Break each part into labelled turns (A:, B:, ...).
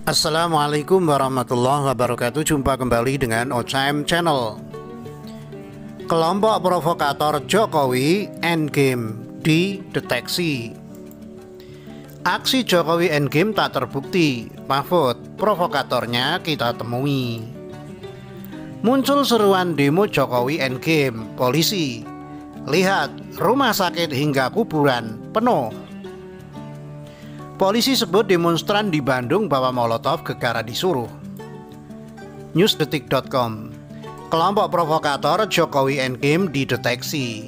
A: Assalamualaikum warahmatullahi wabarakatuh. Jumpa kembali dengan OCM Channel. Kelompok provokator Jokowi Endgame dideteksi. Aksi Jokowi Endgame tak terbukti. Mahfud, provokatornya kita temui. Muncul seruan demo Jokowi Endgame. Polisi, lihat rumah sakit hingga kuburan penuh. Polisi sebut demonstran di Bandung bawa molotov gegara disuruh. Newsdetik.com. Kelompok provokator Jokowi Endgame dideteksi.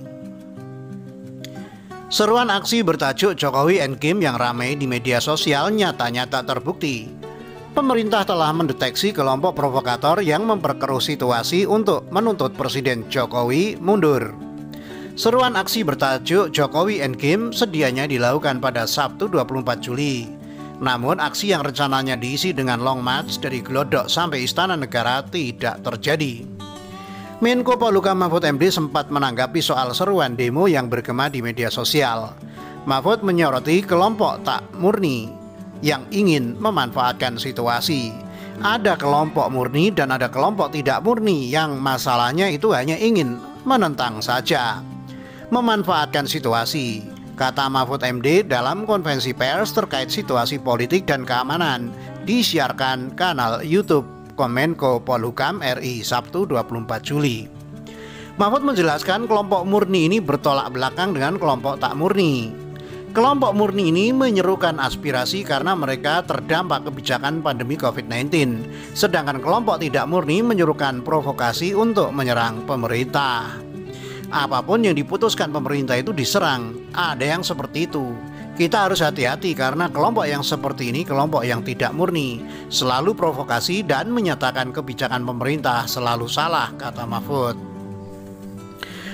A: Seruan aksi bertajuk Jokowi Endgame yang ramai di media sosial nyatanya tak terbukti. Pemerintah telah mendeteksi kelompok provokator yang memperkeruh situasi untuk menuntut Presiden Jokowi mundur. Seruan aksi bertajuk Jokowi Endgame sedianya dilakukan pada Sabtu 24 Juli. Namun aksi yang rencananya diisi dengan long march dari Glodok sampai Istana Negara tidak terjadi. Menko Polhukam Mahfud MD sempat menanggapi soal seruan demo yang bergema di media sosial. Mahfud menyoroti kelompok tak murni yang ingin memanfaatkan situasi. Ada kelompok murni dan ada kelompok tidak murni yang masalahnya itu hanya ingin menentang saja. Memanfaatkan situasi, kata Mahfud MD dalam konferensi pers terkait situasi politik dan keamanan disiarkan kanal YouTube Kemenko Polhukam RI Sabtu 24 Juli. Mahfud menjelaskan kelompok murni ini bertolak belakang dengan kelompok tak murni. Kelompok murni ini menyerukan aspirasi karena mereka terdampak kebijakan pandemi COVID-19, sedangkan kelompok tidak murni menyerukan provokasi untuk menyerang pemerintah. Apapun yang diputuskan pemerintah itu diserang. Ada yang seperti itu. Kita harus hati-hati karena kelompok yang seperti ini kelompok yang tidak murni, selalu provokasi dan menyatakan kebijakan pemerintah selalu salah, kata Mahfud.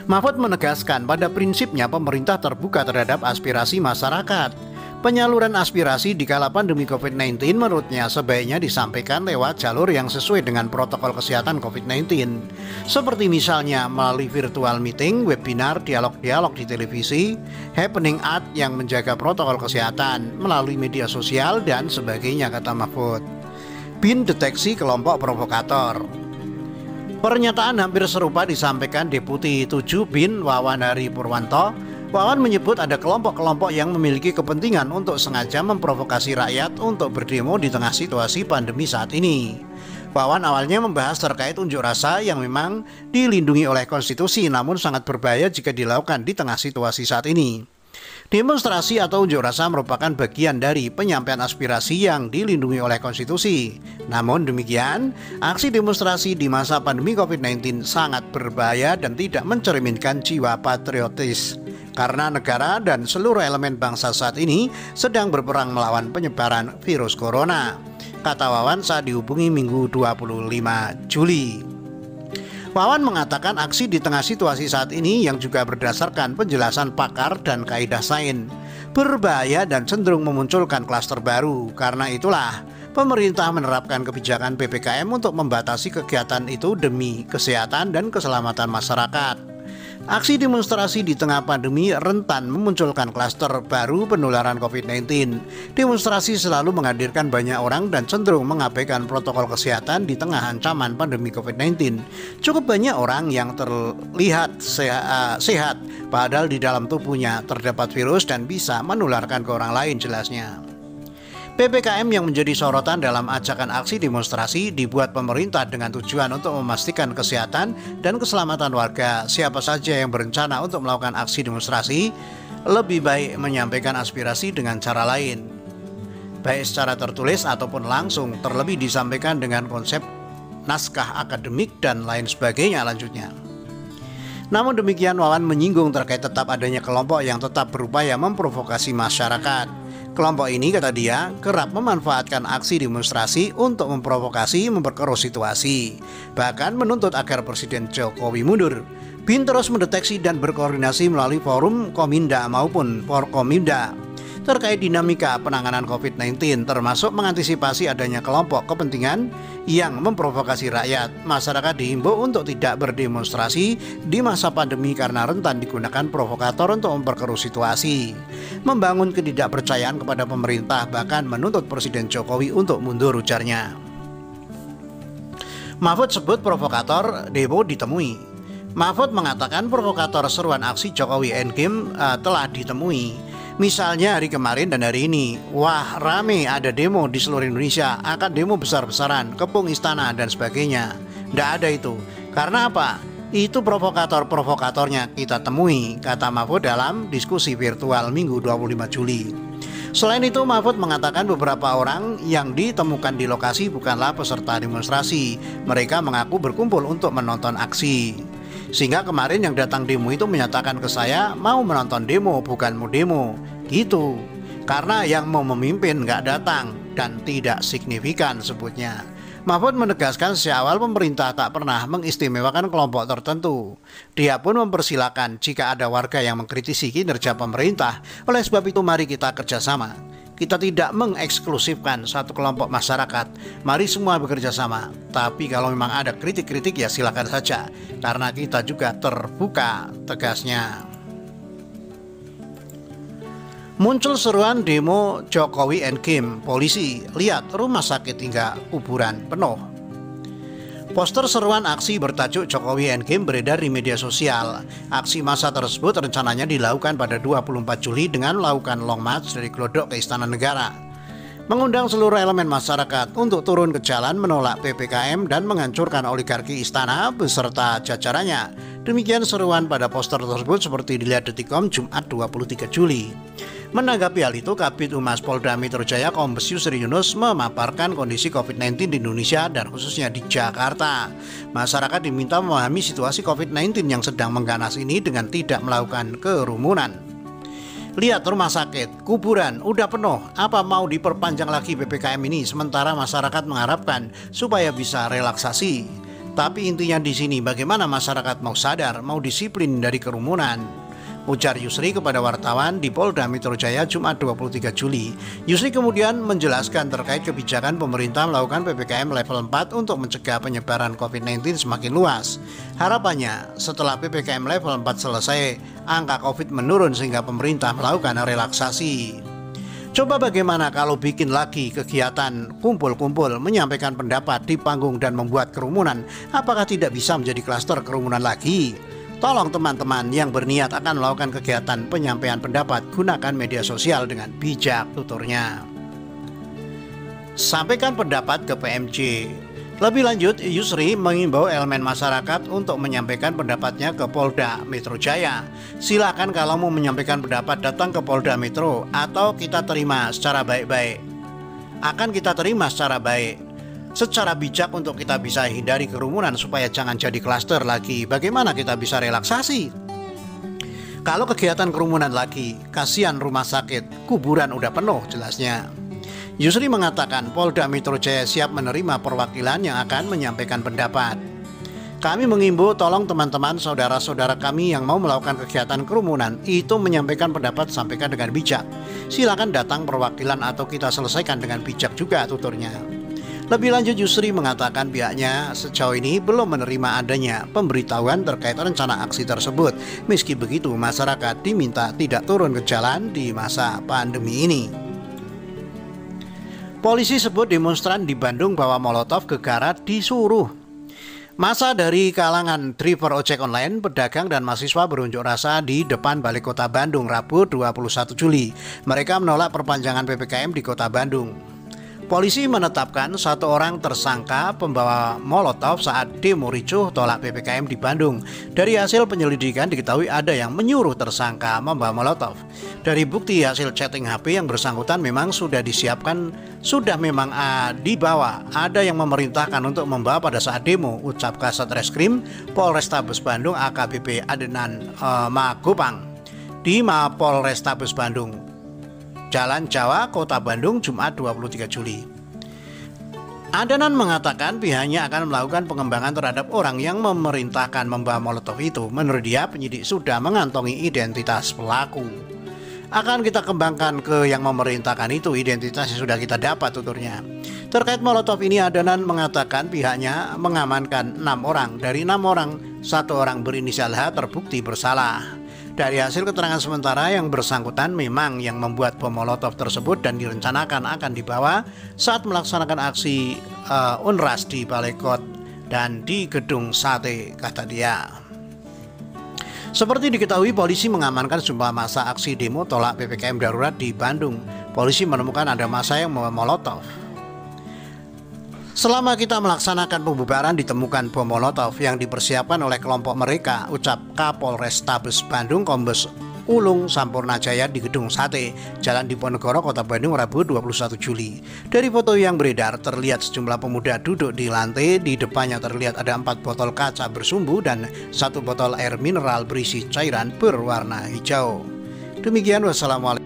A: Mahfud menegaskan pada prinsipnya pemerintah terbuka terhadap aspirasi masyarakat. Penyaluran aspirasi di kala pandemi COVID-19 menurutnya sebaiknya disampaikan lewat jalur yang sesuai dengan protokol kesehatan COVID-19. Seperti misalnya melalui virtual meeting, webinar, dialog-dialog di televisi, happening art yang menjaga protokol kesehatan, melalui media sosial, dan sebagainya, kata Mahfud. BIN deteksi kelompok provokator. Pernyataan hampir serupa disampaikan Deputi 7 BIN Wawan Hari Purwanto. Wawan menyebut ada kelompok-kelompok yang memiliki kepentingan untuk sengaja memprovokasi rakyat untuk berdemo di tengah situasi pandemi saat ini. Wawan awalnya membahas terkait unjuk rasa yang memang dilindungi oleh konstitusi namun sangat berbahaya jika dilakukan di tengah situasi saat ini. Demonstrasi atau unjuk rasa merupakan bagian dari penyampaian aspirasi yang dilindungi oleh konstitusi. Namun demikian, aksi demonstrasi di masa pandemi COVID-19 sangat berbahaya dan tidak mencerminkan jiwa patriotis. Karena negara dan seluruh elemen bangsa saat ini sedang berperang melawan penyebaran virus corona, kata Wawan saat dihubungi Minggu 25 Juli. Wawan mengatakan aksi di tengah situasi saat ini yang juga berdasarkan penjelasan pakar dan kaidah sains berbahaya dan cenderung memunculkan klaster baru. Karena itulah pemerintah menerapkan kebijakan PPKM untuk membatasi kegiatan itu demi kesehatan dan keselamatan masyarakat. Aksi demonstrasi di tengah pandemi rentan memunculkan klaster baru penularan COVID-19. Demonstrasi selalu menghadirkan banyak orang dan cenderung mengabaikan protokol kesehatan di tengah ancaman pandemi COVID-19. Cukup banyak orang yang terlihat sehat, padahal di dalam tubuhnya terdapat virus dan bisa menularkan ke orang lain, jelasnya. PPKM yang menjadi sorotan dalam ajakan aksi demonstrasi dibuat pemerintah dengan tujuan untuk memastikan kesehatan dan keselamatan warga. Siapa saja yang berencana untuk melakukan aksi demonstrasi lebih baik menyampaikan aspirasi dengan cara lain, baik secara tertulis ataupun langsung, terlebih disampaikan dengan konsep naskah akademik dan lain sebagainya, lanjutnya. Namun demikian, Wawan menyinggung terkait tetap adanya kelompok yang tetap berupaya memprovokasi masyarakat. Kelompok ini, kata dia, kerap memanfaatkan aksi demonstrasi untuk memprovokasi, memperkeruh situasi, bahkan menuntut agar Presiden Jokowi mundur. BIN terus mendeteksi dan berkoordinasi melalui forum Kominda maupun Forkominda. terkait dinamika penanganan COVID-19, termasuk mengantisipasi adanya kelompok kepentingan yang memprovokasi rakyat. Masyarakat diimbau untuk tidak berdemonstrasi di masa pandemi karena rentan digunakan provokator untuk memperkeruh situasi, membangun ketidakpercayaan kepada pemerintah, bahkan menuntut Presiden Jokowi untuk mundur, ujarnya. Mahfud sebut provokator demo ditemui. Mahfud mengatakan provokator seruan aksi Jokowi Endgame telah ditemui. Misalnya hari kemarin dan hari ini, wah rame ada demo di seluruh Indonesia, akan demo besar-besaran, kepung istana dan sebagainya. Nggak ada itu. Karena apa? Itu provokator-provokatornya kita temui, kata Mahfud dalam diskusi virtual Minggu 25 Juli. Selain itu, Mahfud mengatakan beberapa orang yang ditemukan di lokasi bukanlah peserta demonstrasi. Mereka mengaku berkumpul untuk menonton aksi. Sehingga kemarin yang datang demo itu menyatakan ke saya mau menonton demo, bukan mau demo. Gitu. Karena yang mau memimpin nggak datang dan tidak signifikan, sebutnya. Mahfud menegaskan sejak awal pemerintah tak pernah mengistimewakan kelompok tertentu. Dia pun mempersilahkan jika ada warga yang mengkritisi kinerja pemerintah. Oleh sebab itu mari kita kerjasama. Kita tidak mengeksklusifkan satu kelompok masyarakat. Mari semua bekerja sama. Tapi kalau memang ada kritik-kritik ya silakan saja. Karena kita juga terbuka, tegasnya. Muncul seruan demo Jokowi Endgame, polisi lihat rumah sakit hingga kuburan penuh. Poster seruan aksi bertajuk Jokowi Endgame beredar di media sosial. Aksi massa tersebut rencananya dilakukan pada 24 Juli dengan melakukan long march dari Glodok ke Istana Negara, mengundang seluruh elemen masyarakat untuk turun ke jalan menolak PPKM dan menghancurkan oligarki istana beserta jajarannya. Demikian seruan pada poster tersebut seperti dilihat Detikcom Jumat 23 Juli. Menanggapi hal itu, Kabid Humas Polda Metro Jaya Kombes Yusri Yunus memaparkan kondisi COVID-19 di Indonesia dan khususnya di Jakarta. Masyarakat diminta memahami situasi COVID-19 yang sedang mengganas ini dengan tidak melakukan kerumunan. Lihat rumah sakit, kuburan, udah penuh. Apa mau diperpanjang lagi PPKM ini? Sementara masyarakat mengharapkan supaya bisa relaksasi. Tapi intinya di sini bagaimana masyarakat mau sadar, mau disiplin dari kerumunan, ujar Yusri kepada wartawan di Polda Metro Jaya Jumat 23 Juli. Yusri kemudian menjelaskan terkait kebijakan pemerintah melakukan PPKM level 4 untuk mencegah penyebaran COVID-19 semakin luas. Harapannya setelah PPKM level 4 selesai, angka COVID menurun sehingga pemerintah melakukan relaksasi. Coba bagaimana kalau bikin lagi kegiatan kumpul-kumpul, menyampaikan pendapat di panggung dan membuat kerumunan? Apakah tidak bisa menjadi klaster kerumunan lagi? Tolong teman-teman yang berniat akan melakukan kegiatan penyampaian pendapat, gunakan media sosial dengan bijak, tuturnya. Sampaikan pendapat ke PMJ. Lebih lanjut, Yusri mengimbau elemen masyarakat untuk menyampaikan pendapatnya ke Polda Metro Jaya. Silakan kalau mau menyampaikan pendapat datang ke Polda Metro atau kita terima secara baik-baik. Akan kita terima secara baik. Secara bijak untuk kita bisa hindari kerumunan supaya jangan jadi klaster lagi. Bagaimana kita bisa relaksasi? Kalau kegiatan kerumunan lagi, kasihan rumah sakit, kuburan udah penuh, jelasnya. Yusri mengatakan Polda Metro Jaya siap menerima perwakilan yang akan menyampaikan pendapat. Kami mengimbau tolong teman-teman saudara-saudara kami yang mau melakukan kegiatan kerumunan itu menyampaikan pendapat, sampaikan dengan bijak. Silakan datang perwakilan atau kita selesaikan dengan bijak juga, tuturnya. Lebih lanjut, Yusri mengatakan pihaknya sejauh ini belum menerima adanya pemberitahuan terkait rencana aksi tersebut. Meski begitu, masyarakat diminta tidak turun ke jalan di masa pandemi ini. Polisi sebut demonstran di Bandung bawa molotov ke Garat disuruh. Masa dari kalangan driver ojek online, pedagang dan mahasiswa berunjuk rasa di depan Balai Kota Bandung Rabu 21 Juli. Mereka menolak perpanjangan PPKM di Kota Bandung. Polisi menetapkan satu orang tersangka pembawa molotov saat demo ricuh tolak PPKM di Bandung. Dari hasil penyelidikan diketahui ada yang menyuruh tersangka membawa molotov. Dari bukti hasil chatting HP yang bersangkutan memang sudah disiapkan, sudah memang dibawa. Ada yang memerintahkan untuk membawa pada saat demo, ucap Kasat Reskrim Polrestabes Bandung AKBP Adenan Magopang di Mapolrestabes Bandung, Jalan Jawa, Kota Bandung, Jumat 23 Juli. Adenan mengatakan pihaknya akan melakukan pengembangan terhadap orang yang memerintahkan membawa molotov itu. Menurut dia, penyidik sudah mengantongi identitas pelaku. Akan kita kembangkan ke yang memerintahkan itu, identitasnya sudah kita dapat, tuturnya. Terkait Molotov ini, Adnan mengatakan pihaknya mengamankan 6 orang. Dari 6 orang, 1 orang berinisial H terbukti bersalah. Dari hasil keterangan sementara, yang bersangkutan memang yang membuat bom Molotov tersebut dan direncanakan akan dibawa saat melaksanakan aksi Unras di Balai Kot dan di Gedung Sate, kata dia. Seperti diketahui, polisi mengamankan sejumlah massa aksi demo tolak PPKM darurat di Bandung. Polisi menemukan ada massa yang membawa Molotov. Selama kita melaksanakan pembubaran ditemukan bom Molotov yang dipersiapkan oleh kelompok mereka, ucap Kapolrestabes Bandung Kombes Ulung Sampurnajaya di Gedung Sate, Jalan Diponegoro, Kota Bandung, Rabu 21 Juli. Dari foto yang beredar, terlihat sejumlah pemuda duduk di lantai. Di depannya terlihat ada 4 botol kaca bersumbu dan 1 botol air mineral berisi cairan berwarna hijau. Demikian, wassalamualaikum.